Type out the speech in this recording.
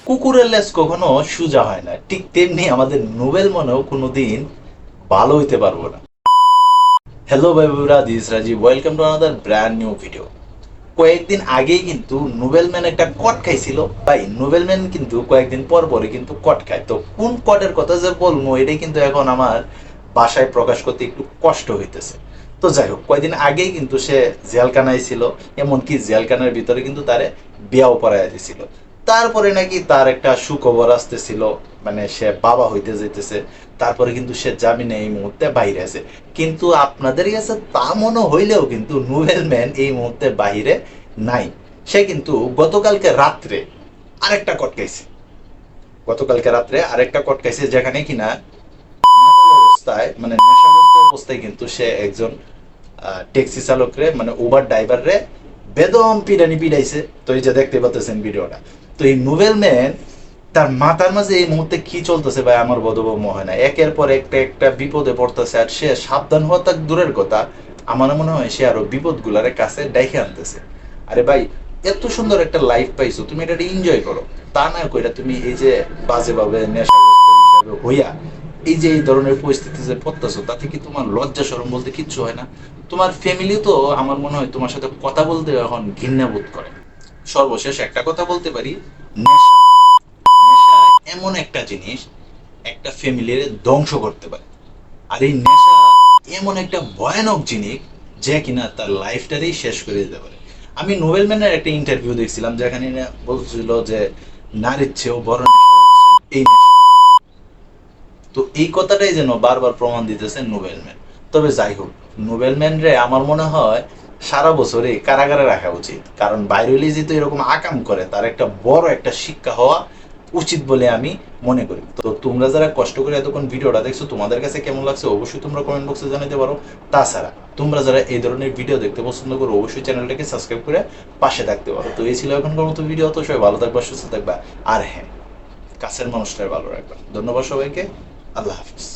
কুকুরের লেজ কখনো সোজা হয় না, ঠিক তেমনি আমাদের নোবেল মনেও কোনোদিন ভালো হইতে পারবো না। হ্যালো ভাই বন্ধুরা, this Rajib, welcome to another brand new video. কয়েকদিন আগেই কিন্তু নোবেলম্যান একটা কট খাইছিল ভাই। নোবেলম্যান কিন্তু কয়েকদিন পর পরে কিন্তু কট খায়, তো কোন কটের কথা যে বলবো এটাই কিন্তু এখন আমার বাসায় প্রকাশ করতে একটু কষ্ট হইতেছে। তো যাই হোক, কয়েকদিন আগেই কিন্তু সে জেলখানায় ছিল, এমনকি জেলখানার ভিতরে কিন্তু তারে বিয়াও পড়াইয়া দিছিল। তারপরে নাকি তার একটা সুখবর আসতেছিল, মানে সে বাবা হইতে যাইতেছে। তারপরে কিন্তু সে জামিনে এই মুহূর্তে বাইরে আছে, কিন্তু আপনাদের কাছে তা মনে হইলেও কিন্তু নোবেলম্যান এই মুহূর্তে বাহিরে নাই। সে কিন্তু গতকালকে রাত্রে আরেকটা কটকাইছে, যেখানে কিনা মাতাল অবস্থায়, মানে নেশাগ্রস্ত অবস্থায় কিন্তু সে একজন ট্যাক্সি চালকরে, মানে উবার ড্রাইভাররে বেদম পিডানি পিডাইছে। তো এই যে দেখতে পাচ্ছেন ভিডিওটা। তো এই নোবেলম্যান তার মাথার মাঝে এই মুহূর্তে কি চলতেছে ভাই আমার বোধগম্য হয় না। একের পর একটা একটা বিপদে পড়তেছে, আর সে সাবধান হওয়া তার দূরের কথা, আমার মনে হয় সে আরো বিপদ গুলার কাছে ডাইকে আনতেছে। আরে ভাই, এত সুন্দর একটা লাইফ পাইছো, তুমি এটা এনজয় করো। তা না কইরা তুমি এই যে বাজেভাবে নেশাগ্রস্ত হিসাবে হইয়া এই যে এই ধরনের পরিস্থিতি যে পড়তেছো, তাতে কি তোমার লজ্জা শরম বলতে কিচ্ছু হয় না? তোমার ফ্যামিলি তো আমার মনে হয় তোমার সাথে কথা বলতে এখন ঘৃণা বোধ করে। সর্বশেষ একটা কথা বলতে পারি, নেশা নেশা এমন একটা জিনিস, একটা ফ্যামিলির ধ্বংস করতে পারে। আর এই নেশা এমন একটা ভয়ানক জিনিস, যে কিনা তার লাইফটারই শেষ করে দিতে পারে। আমি নোবেলম্যানের একটা ইন্টারভিউ দেখছিলাম, যেখানে বলছিল যে নারীর চেয়েও বড় নেশা হচ্ছে এই নেশা। তো এই কথাটাই যেন বারবার প্রমাণ দিতেছে নোবেলম্যান। তবে যাই হোক, নোবেলম্যান রে আমার মনে হয় সারা বছরই কারাগারে রাখা উচিত, কারণ বাইরে যেহেতু এরকম আকাম করে, তার একটা বড় একটা শিক্ষা হওয়া উচিত বলে আমি মনে করি। তো তোমরা যারা কষ্ট করে এতক্ষণ ভিডিওটা দেখছো, তোমাদের কাছে কেমন লাগছে অবশ্যই তোমরা কমেন্ট বক্সে জানাতে পারো। তাছাড়া তোমরা যারা এই ধরনের ভিডিও দেখতে পছন্দ করো, অবশ্যই চ্যানেলটাকে সাবস্ক্রাইব করে পাশে থাকতে পারো। তো এই ছিল এখনকার মতো ভিডিও। তো সবাই ভালো থাকবা, সুস্থ থাকবা, আর হ্যাঁ, কাছের মানুষটার ভালো রাখবা। ধন্যবাদ সবাইকে। আল্লাহ হাফিজ।